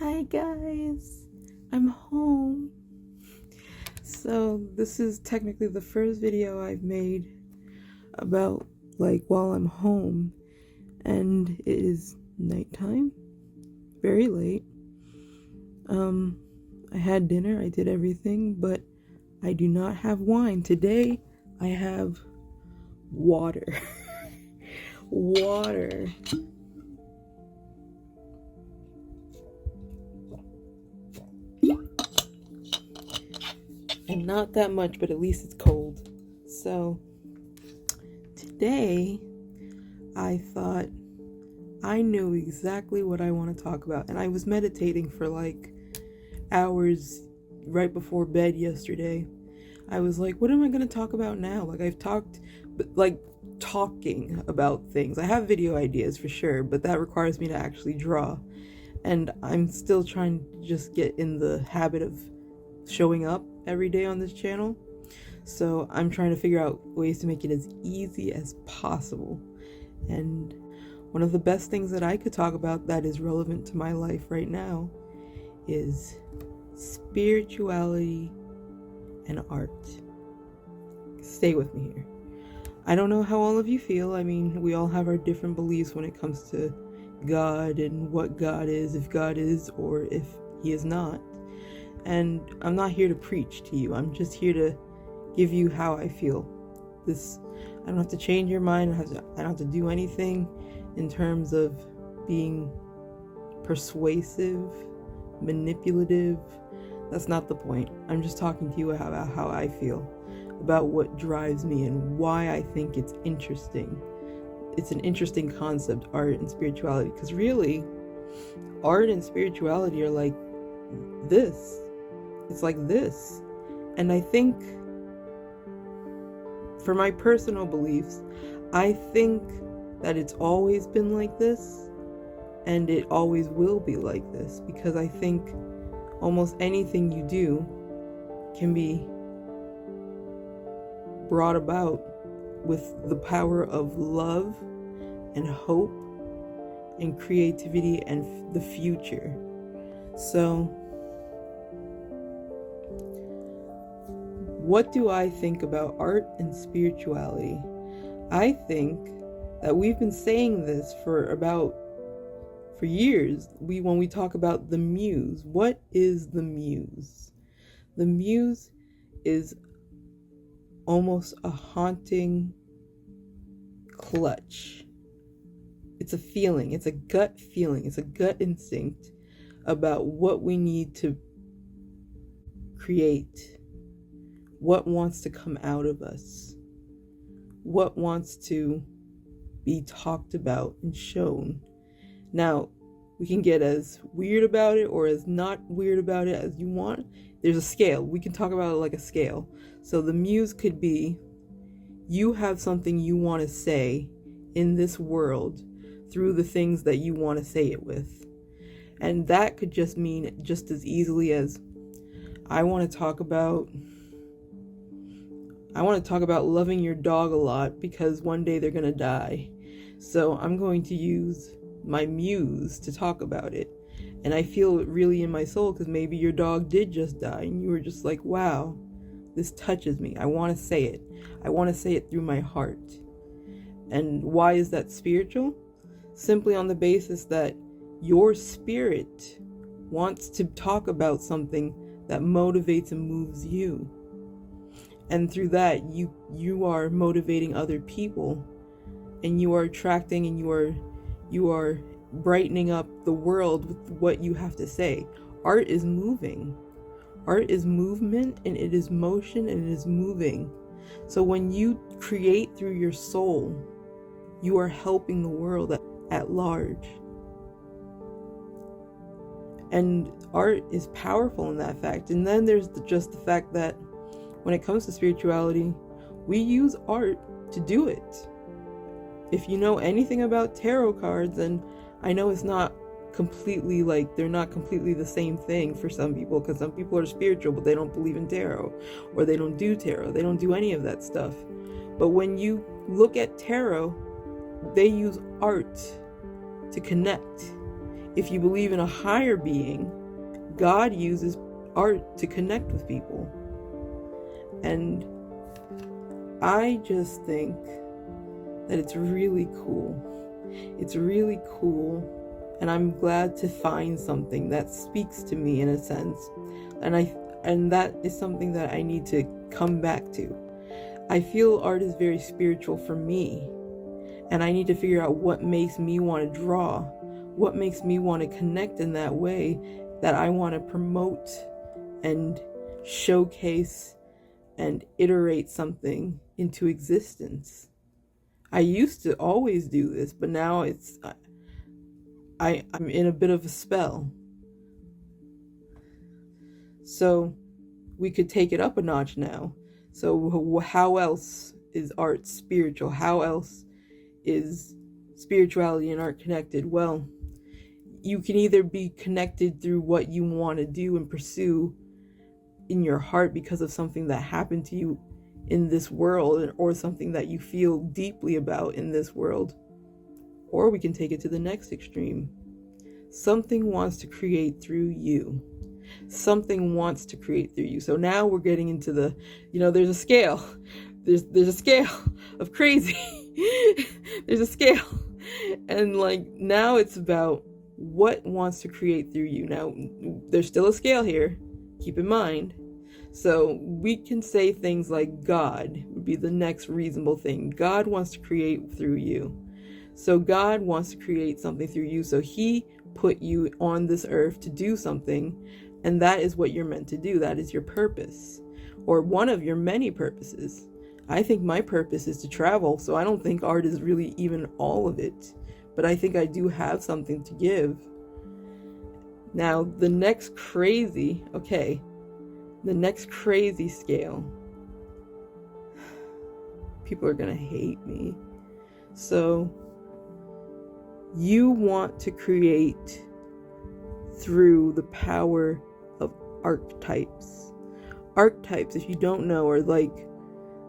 Hi guys, I'm home. So this is technically the first video I've made about while I'm home, and it is nighttime, very late. I had dinner, I did everything, but I do not have wine. Today I have water. Water. And not that much, but at least it's cold. So today I thought I knew exactly what I want to talk about, and I was meditating for hours right before bed yesterday. I was like, what am I going to talk about now? I've talked, but talking about things. I have video ideas for sure, but that requires me to actually draw. And I'm still trying to just get in the habit of showing up every day on this channel. So I'm trying to figure out ways to make it as easy as possible. And one of the best things that I could talk about that is relevant to my life right now is spirituality and art. Stay with me here. I don't know how all of you feel. I mean, we all have our different beliefs when it comes to God and what God is, if God is or if he is not. And I'm not here to preach to you. I'm just here to give you how I feel. I don't have to change your mind. I don't have to do anything in terms of being persuasive, manipulative. That's not the point. I'm just talking to you about how I feel, about what drives me and why I think it's interesting. It's an interesting concept, art and spirituality, because really, art and spirituality are like this. It's like this. And I think, for my personal beliefs, I think that it's always been like this, and it always will be like this, because I think almost anything you do can be brought about with the power of love and hope and creativity and the future. So what do I think about art and spirituality? I think that we've been saying this for years. When we talk about the muse, what is the muse? The muse is almost a haunting clutch. It's a feeling, it's a gut feeling, it's a gut instinct about what we need to create, what wants to come out of us, what wants to be talked about and shown. Now, we can get as weird about it or as not weird about it as you want. There's a scale. We can talk about it like a scale. So the muse could be, you have something you want to say in this world through the things that you want to say it with. And that could just mean just as easily as, I want to talk about loving your dog a lot because one day they're going to die. So I'm going to use my muse to talk about it. And I feel it really in my soul because maybe your dog did just die and you were just like, wow, this touches me. I want to say it. I want to say it through my heart. And why is that spiritual? Simply on the basis that your spirit wants to talk about something that motivates and moves you. And through that, you are motivating other people, and you are attracting, and you are brightening up the world with what you have to say. Art is moving. Art is movement, and it is motion, and it is moving. So when you create through your soul, you are helping the world at large. And art is powerful in that fact. And then there's just the fact that when it comes to spirituality, we use art to do it. If you know anything about tarot cards, and I know it's not completely they're not completely the same thing for some people, because some people are spiritual but they don't believe in tarot, or they don't do tarot, they don't do any of that stuff. But when you look at tarot, they use art to connect. If you believe in a higher being, God uses art to connect with people. And I just think that it's really cool. It's really cool, and I'm glad to find something that speaks to me in a sense. And that is something that I need to come back to. I feel art is very spiritual for me, and I need to figure out what makes me want to draw, what makes me want to connect in that way that I want to promote and showcase and iterate something into existence. I used to always do this, but now I'm in a bit of a spell. So we could take it up a notch now. So how else is art spiritual? How else is spirituality and art connected? Well, you can either be connected through what you want to do and pursue in your heart because of something that happened to you in this world, or something that you feel deeply about in this world. Or we can take it to the next extreme. Something wants to create through you. Something wants to create through you. So now we're getting into the, there's a scale. There's a scale of crazy. There's a scale. And now it's about what wants to create through you. Now, there's still a scale here. Keep in mind. So we can say things like God would be the next reasonable thing. God wants to create through you. So God wants to create something through you. So he put you on this earth to do something. And that is what you're meant to do. That is your purpose, or one of your many purposes. I think my purpose is to travel. So I don't think art is really even all of it. But I think I do have something to give. Now, the next crazy scale. People are going to hate me. So, you want to create through the power of archetypes. Archetypes, if you don't know, are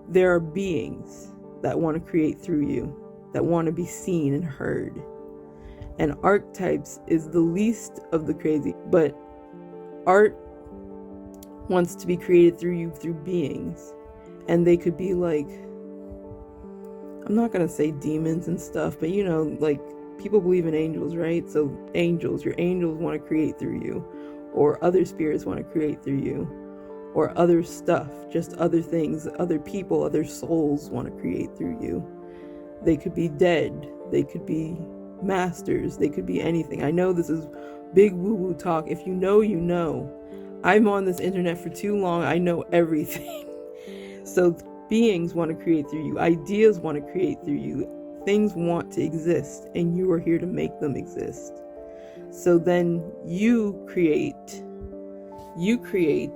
there are beings that want to create through you, that want to be seen and heard. And archetypes is the least of the crazy, but art wants to be created through you, through beings. And they could be I'm not going to say demons and stuff, but people believe in angels, right? So your angels want to create through you, or other spirits want to create through you, or other stuff, just other things, other people, other souls want to create through you. They could be dead, they could be masters, they could be anything. I know this is big woo-woo talk. If you know, you know. I'm on this internet for too long. I know everything. So beings want to create through you. Ideas want to create through you. Things want to exist, and you are here to make them exist. So then you create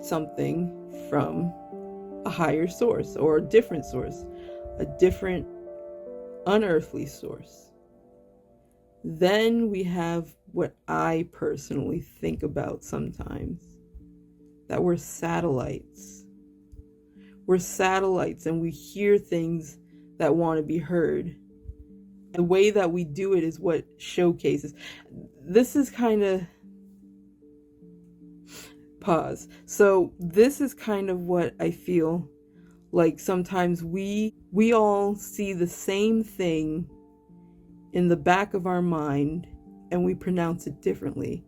something from a higher source, or a different source, a different unearthly source. Then we have what I personally think about sometimes, that we're satellites. We're satellites, and we hear things that want to be heard. The way that we do it is what showcases. This is kind of pause. So this is kind of what I feel like sometimes we all see the same thing in the back of our mind, and we pronounce it differently.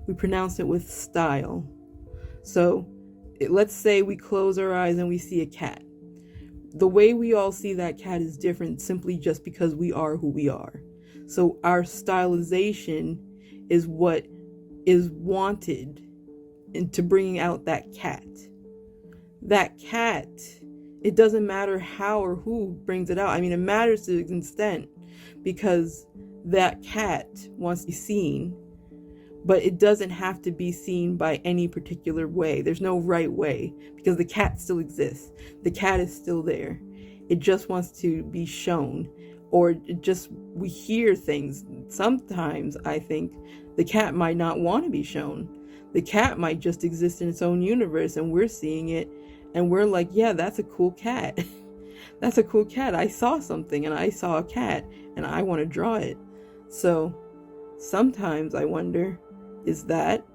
We pronounce it with style. So let's say we close our eyes and we see a cat. The way we all see that cat is different, simply just because we are who we are. So our stylization is what is wanted into bringing out that cat. That cat, it doesn't matter how or who brings it out. I mean, it matters to an extent, because that cat wants to be seen, but it doesn't have to be seen by any particular way. There's no right way, because the cat still exists. The cat is still there. It just wants to be shown, or we hear things. Sometimes I think the cat might not want to be shown. The cat might just exist in its own universe, and we're seeing it, and we're like, yeah, that's a cool cat. That's a cool cat. I saw something, and I saw a cat, and I want to draw it. So sometimes I wonder, is that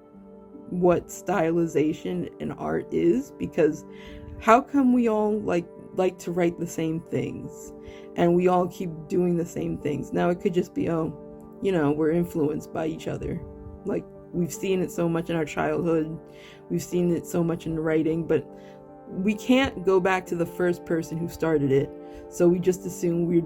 what stylization in art is? Because how come we all like to write the same things and we all keep doing the same things? Now it could just be, oh, we're influenced by each other. Like, we've seen it so much in our childhood, we've seen it so much in writing, but we can't go back to the first person who started it, so we just assume we're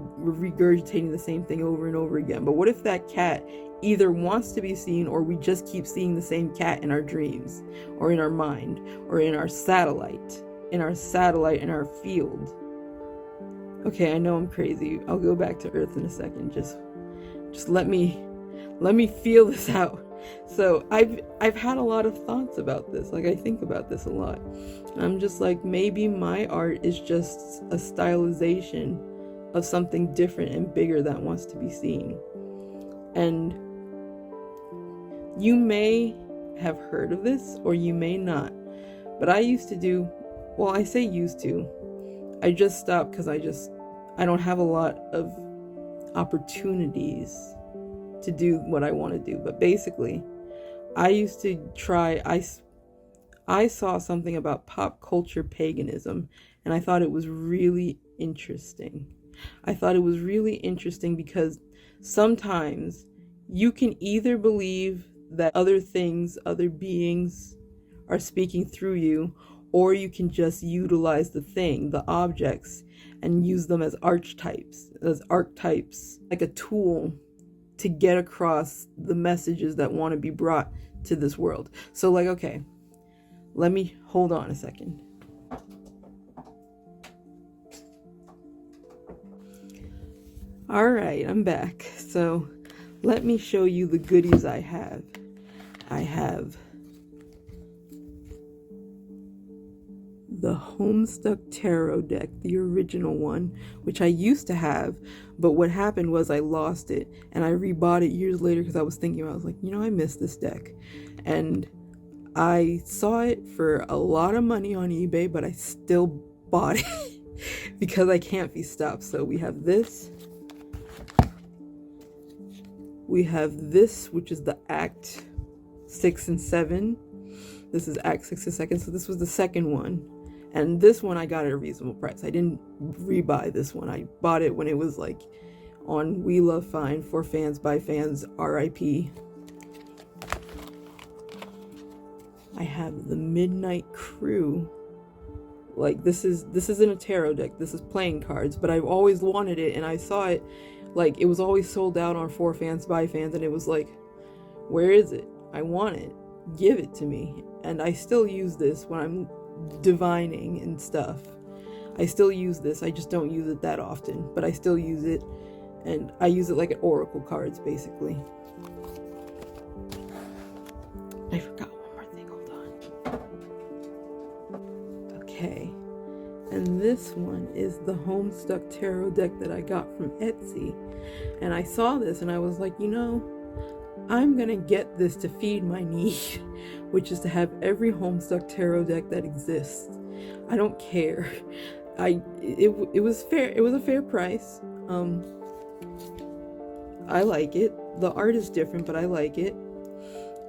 regurgitating the same thing over and over again. But what if that cat either wants to be seen, or we just keep seeing the same cat in our dreams, or in our mind, or in our satellite, in our field? Okay, I know I'm crazy. I'll go back to Earth in a second. Just let me feel this out. So I've had a lot of thoughts about this. Like, I think about this a lot. I'm just like, maybe my art is just a stylization of something different and bigger that wants to be seen. And you may have heard of this, or you may not, but I used to do, well, I say used to, I just stopped because I don't have a lot of opportunities to do what I want to do. But basically, I used to try, I saw something about pop culture paganism, and I thought it was really interesting. Because sometimes you can either believe that other things, other beings are speaking through you, or you can just utilize the objects, and use them as archetypes, like a tool to get across the messages that want to be brought to this world. So, like, okay, let me hold on a second. All right, I'm back. So let me show you the goodies I have. I have the Homestuck tarot deck, the original one, which I used to have, but what happened was I lost it, and I rebought it years later because I was thinking, I was like, I miss this deck. And I saw it for a lot of money on eBay, but I still bought it because I can't be stopped. So we have this, which is the Act 6 and 7. This is Act 6 and 7, so this was the second one. And this one I got at a reasonable price. I didn't rebuy this one. I bought it when it was like on We Love Fine, for fans by fans, RIP. I have the Midnight Crew. Like, this isn't a tarot deck. This is playing cards, but I've always wanted it, and I saw it, like, it was always sold out on For Fans by Fans, and it was like, where is it? I want it. Give it to me. And I still use this when I'm divining and stuff. I still use this. I just don't use it that often, but I still use it, and I use it like an oracle cards, basically. I forgot one more thing. Hold on. Okay. And this one is the Homestuck tarot deck that I got from Etsy. And I saw this and I was like, I'm gonna get this to feed my need, which is to have every Homestuck tarot deck that exists. I don't care. It was fair. It was a fair price. I like it. The art is different, but I like it.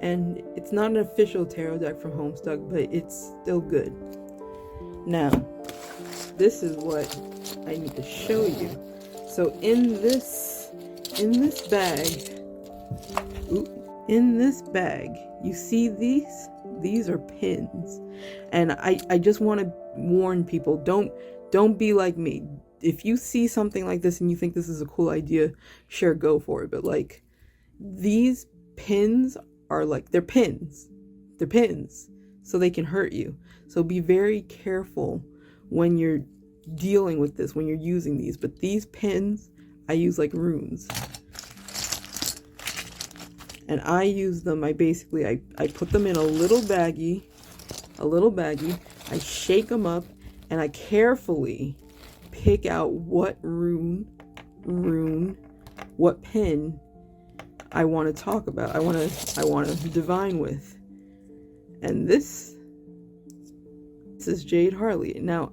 And it's not an official tarot deck from Homestuck, but it's still good. Now, this is what I need to show you. So in this bag, you see these? These are pins. And I just want to warn people, don't be like me. If you see something like this and you think this is a cool idea, sure, go for it. But like, these pins are like, they're pins. They're pins. So they can hurt you. So be very careful when you're dealing with this, when you're using these. But these pins, I use like runes. And I use them, I put them in a little baggie, I shake them up, and I carefully pick out what what pin I want to talk about, I want to divine with. And this is Jade Harley. Now,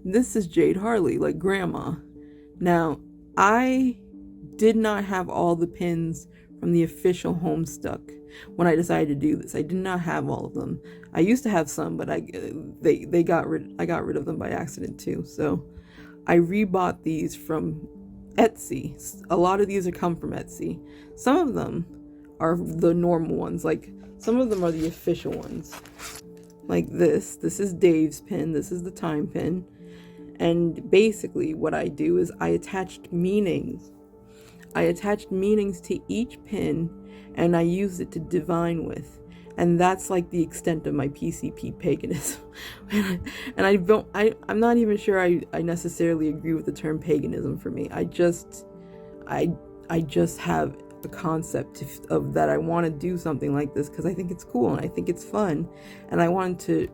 this is Jade Harley, like grandma. Now, I did not have all the pins from the official Homestuck when I decided to do this. I did not have all of them. I used to have some, but I got rid of them by accident too. So I rebought these from Etsy. A lot of these are come from Etsy. Some of them are the normal ones, like some of them are the official ones. Like this is Dave's pin, this is the time pin. And basically what I do is I attached meanings to each pin, and I use it to divine with. And that's like the extent of my PCP paganism. And I'm not even sure I necessarily agree with the term paganism for me. I just have a concept of that I want to do something like this because I think it's cool and I think it's fun, and I wanted to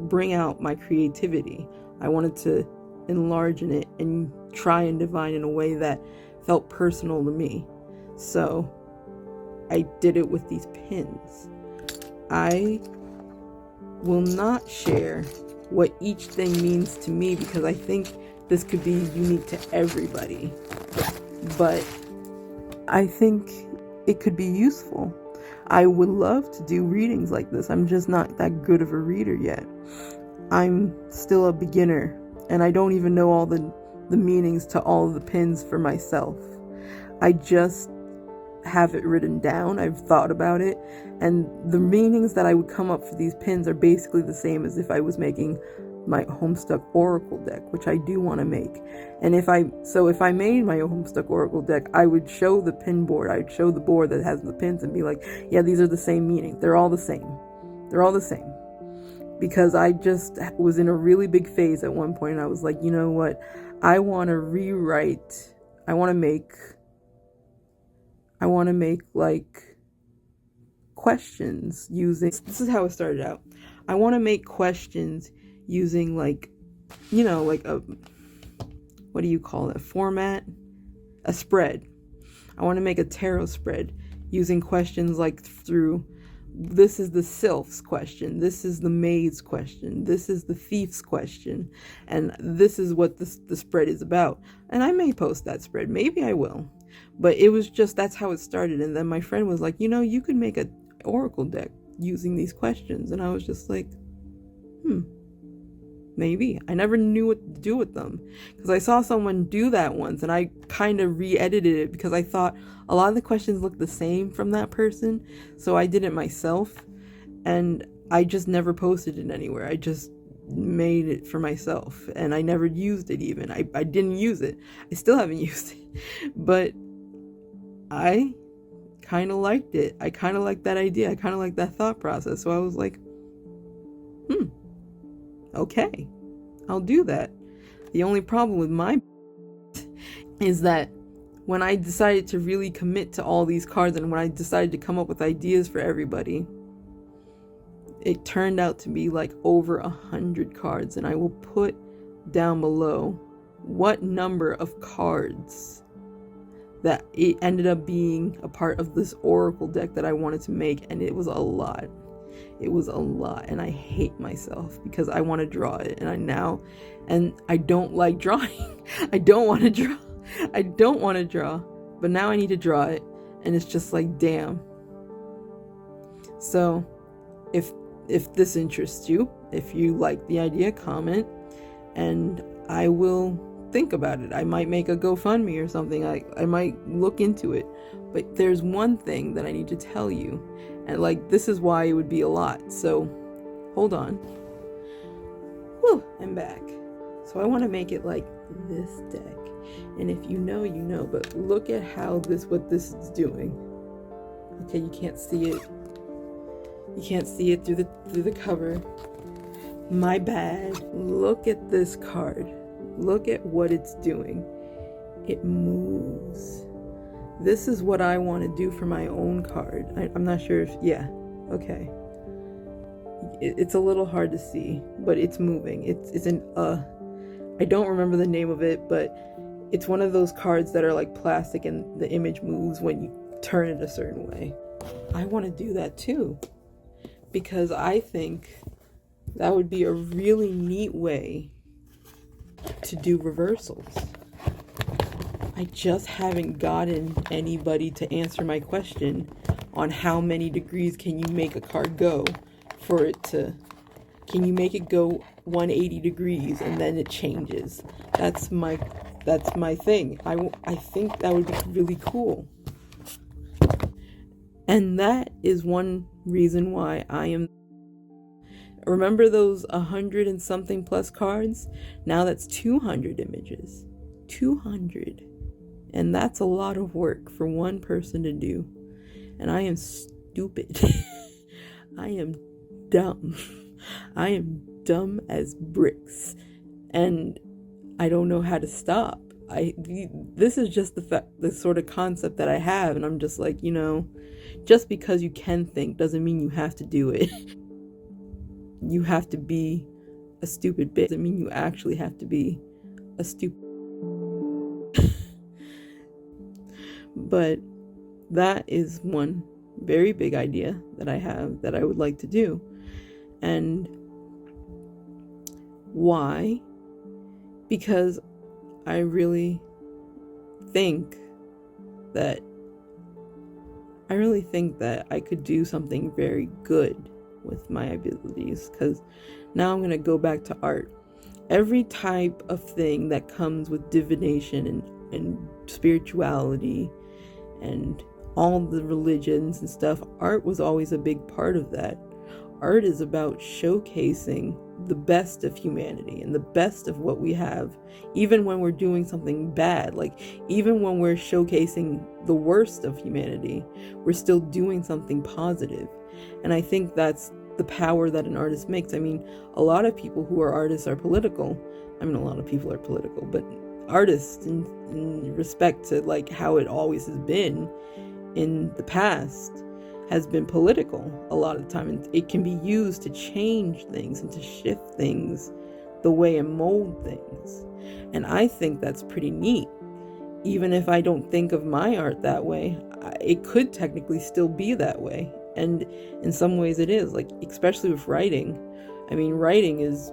bring out my creativity. I wanted to enlarge in it and try and divine in a way that felt personal to me. So I did it with these pins. I will not share what each thing means to me because I think this could be unique to everybody, but I think it could be useful. I would love to do readings like this. I'm just not that good of a reader yet. I'm still a beginner, and I don't even know all the meanings to all of the pins for myself. I just have it written down. I've thought about it, and the meanings that I would come up for these pins are basically the same as if I was making my Homestuck Oracle deck, which I do want to make. And if I made my Homestuck Oracle deck, I would show the pin board. I would show the board that has the pins and be like, yeah, these are the same meaning. They're all the same. They're all the same. Because I just was in a really big phase at one point, and I was like, you know what? I want to rewrite. I want to make like questions using, this is how it started out. I want to make questions using like, like a, what do you call it? Format? A spread. I want to make a tarot spread using questions like through, this is the sylph's question, this is the maid's question, this is the thief's question, and this is what the spread is about. And I may post that spread, maybe I will. But it was just, that's how it started. And then my friend was like, you could make an oracle deck using these questions. And I was just like, maybe. I never knew what to do with them because I saw someone do that once, and I kind of re-edited it because I thought a lot of the questions looked the same from that person. So I did it myself, and I just never posted it anywhere. I just made it for myself, and I never used it even. I didn't use it. I still haven't used it, but I kind of liked it. I kind of liked that idea. I kind of liked that thought process. So I was like, okay, I'll do that. The only problem with my is that when I decided to really commit to all these cards, and when I decided to come up with ideas for everybody, it turned out to be like over 100 cards. And I will put down below what number of cards that it ended up being a part of this oracle deck that I wanted to make. And it was a lot. It was a lot, and I hate myself because I want to draw it, and I don't like drawing. I don't want to draw, but now I need to draw it, and it's just like, damn. So if this interests you, if you like the idea, comment, and I will think about it. I might make a GoFundMe or something. I might look into it. But there's one thing that I need to tell you, and like, this is why it would be a lot. So hold on. Whew, I'm back. So I want to make it like this deck. And if you know, you know, but look at what this is doing. Okay, you can't see it. You can't see it through the cover. My bad. Look at this card. Look at what it's doing. It moves. This is what I want to do for my own card. I'm not sure if, yeah, okay. It's a little hard to see, but it's moving. It's I don't remember the name of it, but it's one of those cards that are like plastic and the image moves when you turn it a certain way. I want to do that too, because I think that would be a really neat way to do reversals. I just haven't gotten anybody to answer my question on how many degrees can you make a car go for it to, can you make it go 180 degrees and then it changes? That's my thing. I think that would be really cool. And that is one reason why I am. Remember those 100 and something plus cards? Now that's 200 images. 200. And that's a lot of work for one person to do. And I am stupid. I am dumb. I am dumb as bricks. And I don't know how to stop. This is just the sort of concept that I have, and I'm just like, just because you can think doesn't mean you have to do it. You have to be a stupid bitch doesn't mean you actually have to be a stupid. But that is one very big idea that I have that I would like to do. And why? Because I really think that I could do something very good with my abilities, because now I'm going to go back to art. Every type of thing that comes with divination and spirituality and all the religions and stuff, art was always a big part of that. Art is about showcasing the best of humanity and the best of what we have, even when we're doing something bad. Like, even when we're showcasing the worst of humanity, we're still doing something positive. And I think that's the power that an artist makes. I mean, a lot of people who are artists are political. I mean, a lot of people are political, but artists, in respect to like how it always has been in the past, has been political a lot of the time, and it can be used to change things and to shift things the way and mold things. And I think that's pretty neat. Even if I don't think of my art that way, it could technically still be that way. And in some ways it is, like, especially with writing. I mean, writing is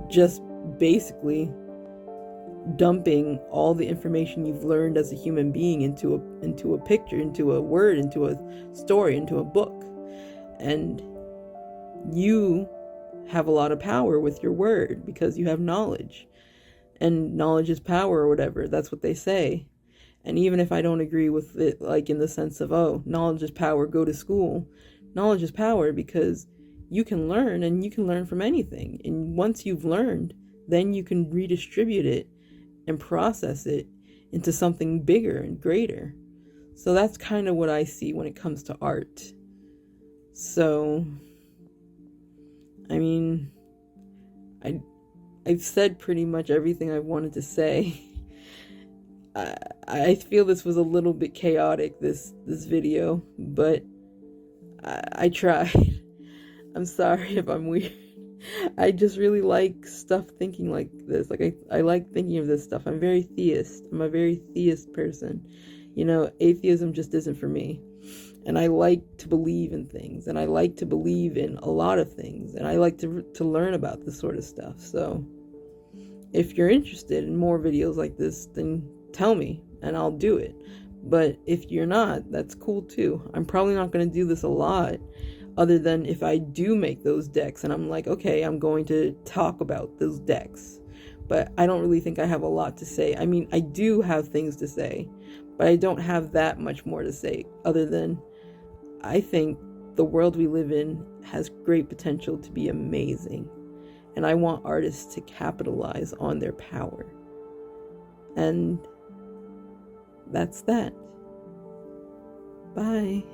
just basically dumping all the information you've learned as a human being into a picture, into a word, into a story, into a book. And you have a lot of power with your word because you have knowledge, and knowledge is power, or whatever. That's what they say. And even if I don't agree with it, like in the sense of, oh, knowledge is power, go to school. Knowledge is power because you can learn, and you can learn from anything. And once you've learned, then you can redistribute it and process it into something bigger and greater. So that's kind of what I see when it comes to art. So, I mean, I've said pretty much everything I've wanted to say. I feel this was a little bit chaotic, this video, but I tried. I'm sorry if I'm weird. I just really like stuff thinking like this. Like, I like thinking of this stuff. I'm a very theist person. Atheism just isn't for me. And I like to believe in things, and I like to believe in a lot of things, and I like to learn about this sort of stuff. So if you're interested in more videos like this, then tell me and I'll do it. But if you're not, that's cool too. I'm probably not going to do this a lot, other than if I do make those decks and I'm like, okay, I'm going to talk about those decks. But I don't really think I have a lot to say. I mean, I do have things to say, but I don't have that much more to say, other than I think the world we live in has great potential to be amazing. And I want artists to capitalize on their power. And that's that. Bye.